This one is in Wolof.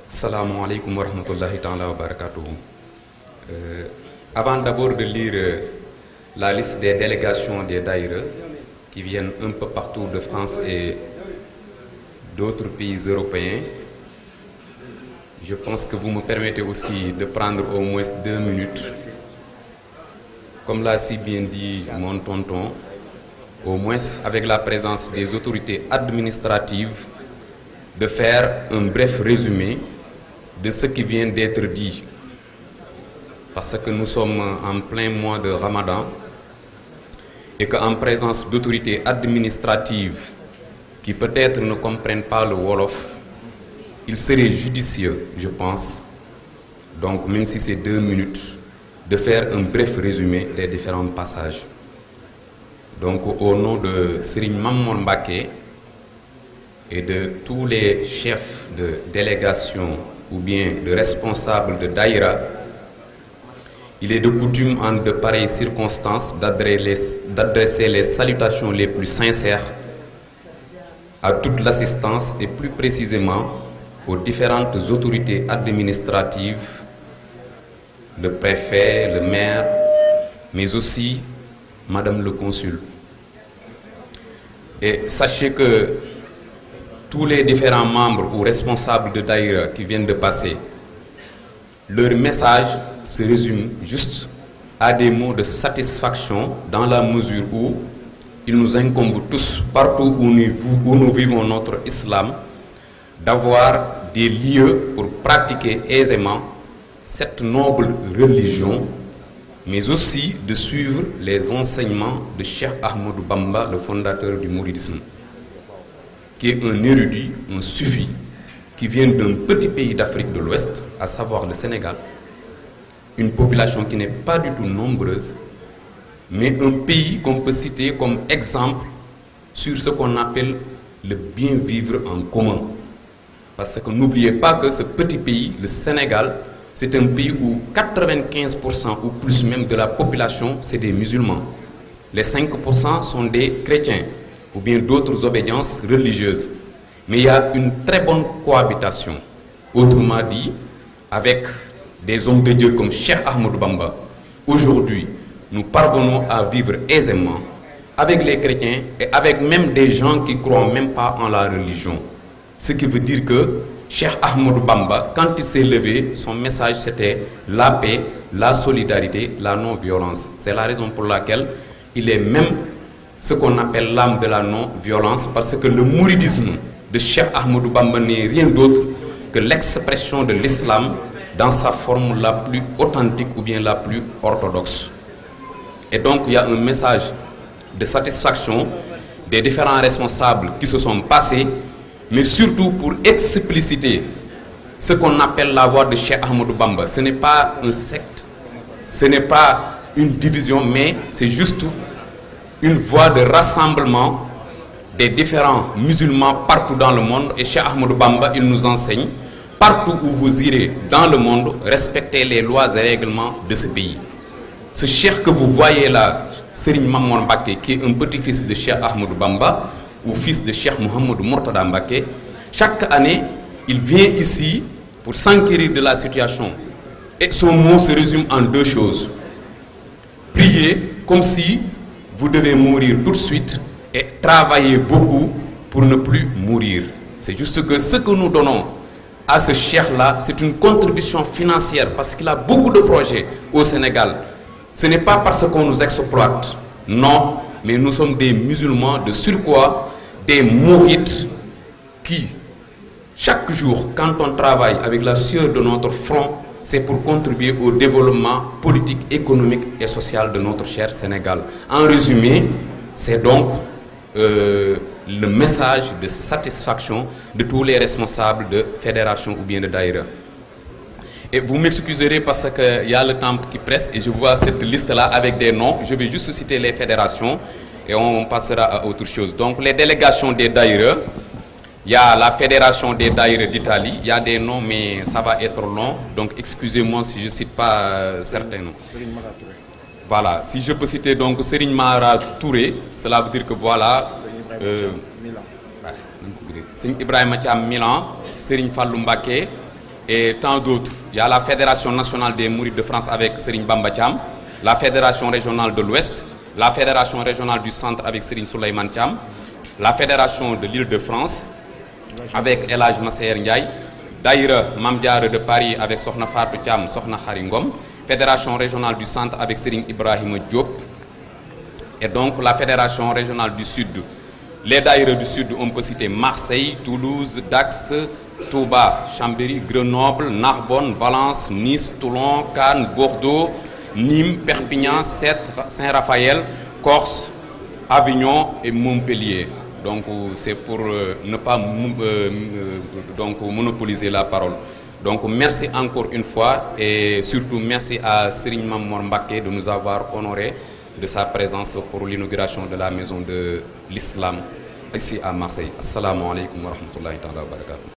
Salam alaikum wa rahmatullahi ta'ala wa barakatuhu. Avant d'abord de lire la liste des délégations des daïra qui viennent un peu partout de France et d'autres pays européens, je pense que vous me permettez aussi de prendre au moins 2 minutes. Comme l'a si bien dit mon tonton, au moins avec la présence des autorités administratives, de faire un bref résumé de ce qui vient d'être dit. Parce que nous sommes en plein mois de Ramadan et qu'en présence d'autorités administratives qui peut-être ne comprennent pas le Wolof, il serait judicieux, je pense, donc même si c'est 2 minutes, de faire un bref résumé des différents passages. Donc au nom de Serigne Mamoun Mbaké et de tous les chefs de délégation ou bien de responsables de Daïra, il est de coutume en de pareilles circonstances d'adresser les salutations les plus sincères à toute l'assistance et plus précisément aux différentes autorités administratives, le préfet, le maire, mais aussi Madame le consul. Et sachez que tous les différents membres ou responsables de Daïra qui viennent de passer, leur message se résume juste à des mots de satisfaction dans la mesure où il nous incombe tous, partout où nous vivons notre islam, d'avoir des lieux pour pratiquer aisément cette noble religion, mais aussi de suivre les enseignements de Cheikh Ahmadou Bamba, le fondateur du mouridisme, qui est un érudit, un soufi, qui vient d'un petit pays d'Afrique de l'Ouest, à savoir le Sénégal, une population qui n'est pas du tout nombreuse, mais un pays qu'on peut citer comme exemple sur ce qu'on appelle le bien vivre en commun. Parce que n'oubliez pas que ce petit pays, le Sénégal, c'est un pays où 95% ou plus même de la population, c'est des musulmans. Les 5% sont des chrétiens ou bien d'autres obédiences religieuses. Mais il y a une très bonne cohabitation, autrement dit, avec des hommes de Dieu comme Cheikh Ahmadou Bamba. Aujourd'hui, nous parvenons à vivre aisément avec les chrétiens et avec même des gens qui ne croient même pas en la religion. Ce qui veut dire que Cheikh Ahmadou Bamba, quand il s'est levé, son message c'était la paix, la solidarité, la non-violence. C'est la raison pour laquelle il est même ce qu'on appelle l'âme de la non-violence, parce que le mouridisme de Cheikh Ahmadou Bamba n'est rien d'autre que l'expression de l'islam dans sa forme la plus authentique ou bien la plus orthodoxe. Et donc il y a un message de satisfaction des différents responsables qui se sont passés, mais surtout pour expliciter ce qu'on appelle la voie de Cheikh Ahmadou Bamba. Ce n'est pas un secte, ce n'est pas une division, mais c'est juste une voie de rassemblement des différents musulmans partout dans le monde. Et Cheikh Ahmadou Bamba, il nous enseigne, partout où vous irez dans le monde, respectez les lois et règlements de ce pays. Ce cheikh que vous voyez là, Serigne Mamoun Mbaké, qui est un petit-fils de Cheikh Ahmadou Bamba, ou fils de Cheikh Mohamedou Mourtada Mbaké, chaque année, il vient ici pour s'enquérir de la situation. Et son mot se résume en 2 choses. Priez comme si vous devez mourir tout de suite et travailler beaucoup pour ne plus mourir. C'est juste que ce que nous donnons à ce cheikh-là, c'est une contribution financière parce qu'il a beaucoup de projets au Sénégal. Ce n'est pas parce qu'on nous exploite, non, mais nous sommes des musulmans de surcroît, des mourites qui, chaque jour, quand on travaille avec la sueur de notre front, c'est pour contribuer au développement politique, économique et social de notre cher Sénégal. En résumé, c'est donc le message de satisfaction de tous les responsables de fédération ou bien de Daïra. Et vous m'excuserez parce qu'il y a le temps qui presse et je vois cette liste-là avec des noms. Je vais juste citer les fédérations et on passera à autre chose. Donc les délégations des Daïra, il y a la fédération des Daïra d'Italie, il y a des noms mais ça va être long, donc excusez-moi si je ne cite pas certains noms. Voilà, si je peux citer donc Serigne Mara Touré, cela veut dire que voilà, Serigne Ibrahima Thiam Milan, Serigne Fallou Mbaké, et tant d'autres. Il y a la Fédération nationale des Mourides de France avec Serigne Bamba Thiam, la Fédération régionale de l'Ouest, la Fédération régionale du Centre avec Serigne Souleymane Thiam, la Fédération de l'Île-de-France avec El Hadj Massaer Ndiaye, Daïra Mame Diarra de Paris avec Sokhna Fatou Thiam, Sokhna Khary Ngom, Fédération régionale du Centre avec Serigne Ibrahima Diop, et donc la Fédération régionale du Sud. Les daïras du Sud, on peut citer Marseille, Toulouse, Dax, Touba, Chambéry, Grenoble, Narbonne, Valence, Nice, Toulon, Cannes, Bordeaux, Nîmes, Perpignan, Sète, Saint-Raphaël, Corse, Avignon et Montpellier. Donc c'est pour ne pas donc monopoliser la parole. Donc merci encore une fois et surtout merci à Serigne Mame Mor Mbacké de nous avoir honorés de sa présence pour l'inauguration de la maison de l'islam ici à Marseille. Assalamu alaikum wa rahmatullahi ta'ala wa barakatuh.